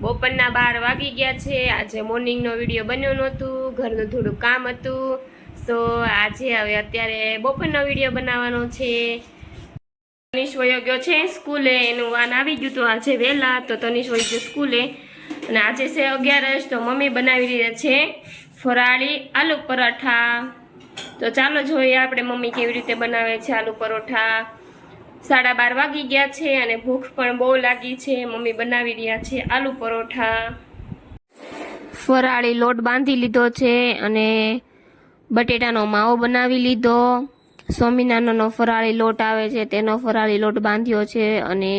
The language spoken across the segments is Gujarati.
બપોરના 12 વાગી ગયા છે। આજે મોર્નિંગનો વિડીયો બન્યો નહોતું, ઘરનું થોડું કામ હતું, સો આજે હવે અત્યારે બપોરનો વિડીયો બનાવવાનો છે। તનિષ વયો ગયો છે સ્કૂલે, એનું વાન આવી ગયું તો આજે વહેલા, તો તનિષ વયો ગયો સ્કૂલે અને આજે છે 11 તો મમ્મી બનાવી રહ્યા છે ફરાળી આલુ પરાઠા। તો ચાલો જોઈએ આપણે મમ્મી કેવી રીતે બનાવે છે આલુ પરોઠા। 12:30 વાગી ગયા છે અને ભૂખ પણ બહુ લાગી છે। મમ્મી બનાવી રહ્યા છે આલુ પરોઠા। ફરાળી લોટ બાંધી લીધો છે અને બટેટાનો માવો બનાવી લીધો। સ્વામિનારાયણનો ફરાળી લોટ આવે છે તેનો ફરાળી લોટ બાંધ્યો છે અને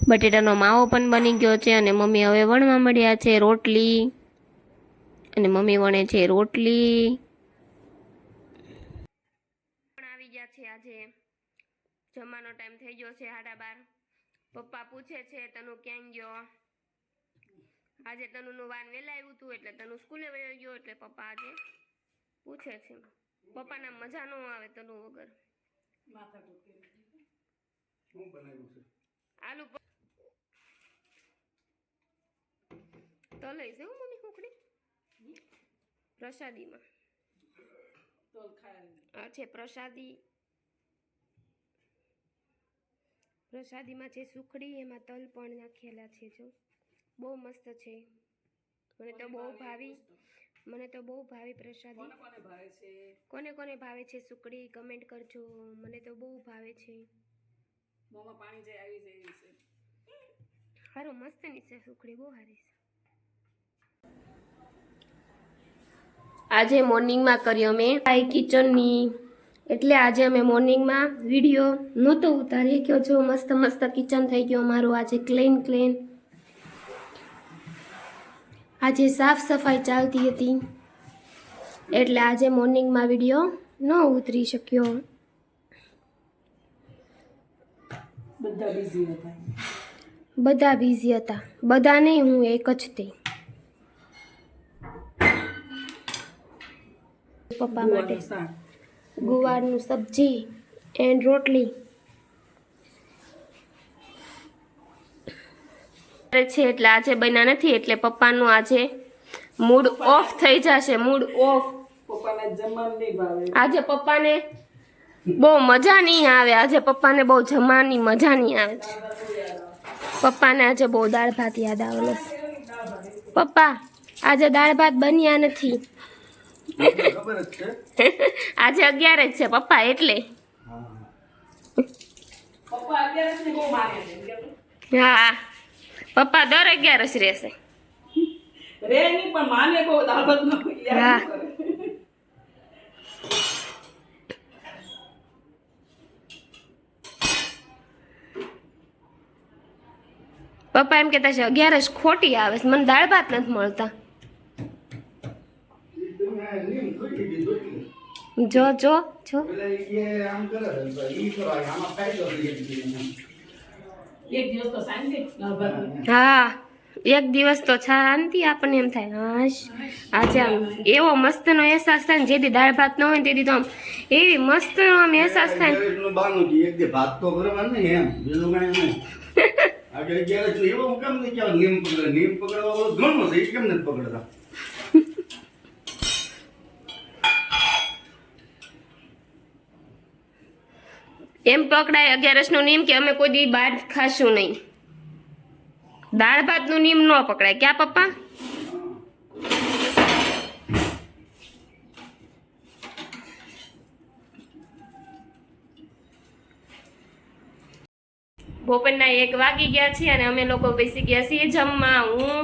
બટેટાનો માવો પણ બની ગયો છે અને મમ્મી હવે વણવા મળ્યા છે રોટલી, અને મમ્મી વણે છે રોટલી। પણ આવી ગયા છે, આજે જમવાનો ટાઈમ થઈ ગયો છે 12:30। પપ્પા પૂછે છે તનુ ક્યાં ગયો? આજે તનુનું વાન વહેલા આવ્યું હતું એટલે તનુ સ્કૂલે વયો ગયો, એટલે પપ્પા આજે પૂછે છે। પપ્પાને મજા ન આવે તનુ વગર। આલુ તો લઈ જવું મમ્મી કુકડી પ્રસાદીમાં આ છે પ્રસાદીમાં છે સુખડી, એમાં તલ પણ નાખેલા છે, જો બહુ મસ્ત છે। મને તો બહુ ભાવી પ્રસાદી। કોને કોને ભાવે છે સુખડી કમેન્ટ કરજો, મને તો બહુ ભાવે છે। મોમાં પાણી જાય આવી જાય છે, હારું મસ્ત ની છે સુખડી, બહુ સારી છે। આજે મોર્નિંગમાં કર્યો મેં કિચનની, એટલે આજે અમે મોર્નિંગમાં વિડીયો નહોતો ઉતારી કે જો મસ્ત મસ્ત કિચન થઈ ગયો મારું આજે ક્લીન। આજે સાફ સફાઈ ચાલતી હતી એટલે આજે મોર્નિંગમાં વિડીયો ન ઉતરી શક્યો। બધા બિઝી હતા, બધા નહીં, હું એક જ તે। પપ્પા માટે ગુવારનું સબ્જી એન્ડ રોટલી છે, એટલે આજે બન્યા નથી, એટલે પપ્પાનું આજે મૂડ ઓફ થઈ જશે, મૂડ ઓફ। આજે પપ્પાને બહુ મજા નહીં આવે, આજે પપ્પાને બહુ જમવાની મજા નહીં આવે છે। પપ્પાને આજે બહુ દાળ ભાત યાદ આવેલો છે। પપ્પા આજે દાળ ભાત બન્યા નથી। આજે 11 જ છે પપ્પા, એટલે હા પપ્પા દર 11 જ રહેશે। હા પપ્પા એમ કહેતા છે 11 ખોટી આવે છે, મને દાળ ભાત નથી મળતા। જો હા એક દિવસ તો શાંતિ, આપણને એમ થાય હાશ આજે આમ એવો મસ્તનો અહેસાસ થાય ને, જેથી દાળ ભાત ન હોય ને તેથી તો આમ એવી મસ્તનો આમ અહેસાસ થાય। એમ પકડાય 11 નો નિયમ કે અમે કોઈ દી બહાર ખાશું નહીં, દાળ ભાત નું નિયમ ન પકડાય, ક્યાં પપ્પા? બપોરના 1 વાગી ગયા છે અને અમે લોકો બેસી ગયા છીએ જમવા। હું,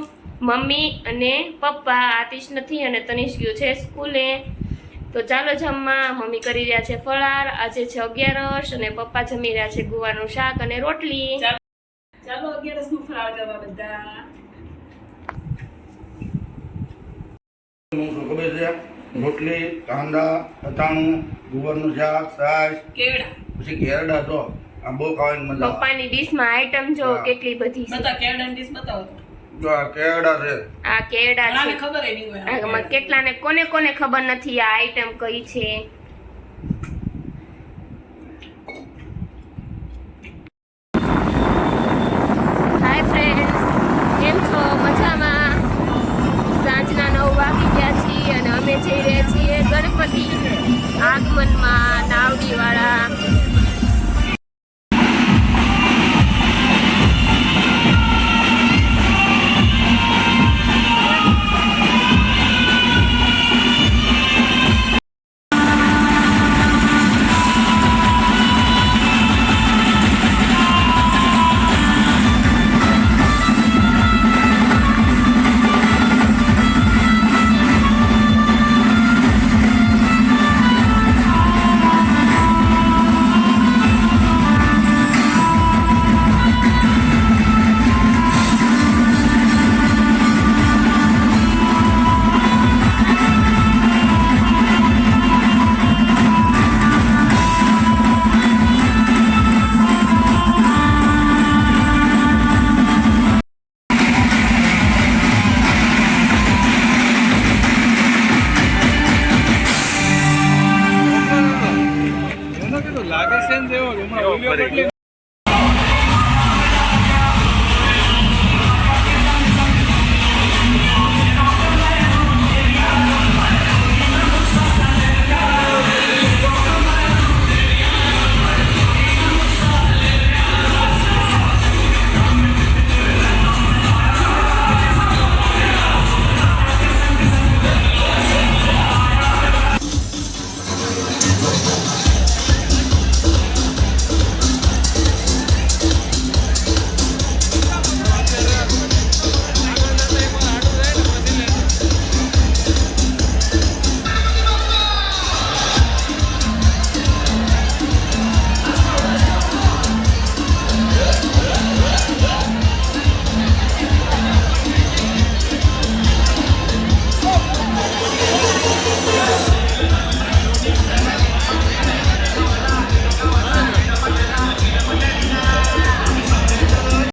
મમ્મી અને પપ્પા। આતિશ નથી અને તનિષ ગયું છે સ્કૂલે। તો ચાલો જમવા। મમ્મી કરી રહ્યા છે ફરાળ, આજે છે 11 અને પપ્પા જમી રહ્યા છે ગુવારનું શાક અને રોટલી। ચાલો 11 નું ફરાળ કરવા બધા। રોટલી, કાંદા, અથાણું, ગુવારનું શાક, છાશ, કેળા, પછી કેરડા તો આ બહુ ખાવાની મજા। પપ્પાની ડીશમાં આઈટમ જો કેટલી બધી છે। બતા કેળાની ડીશ બતાવો તો। આ કેરડા છે, આ કેરડા છે, ખબર એ નહીં હોય। આમાં કેટલાને કોને ખબર નથી આ આઈટમ કઈ છે। હાય ફ્રેન્ડ્સ, કેમ જઈ રહ્યા છીએ ગણપતિ આગમનમાં નાવડીવાળા. લાગે છે ને જેવો હમણાં વિડીયો બદલી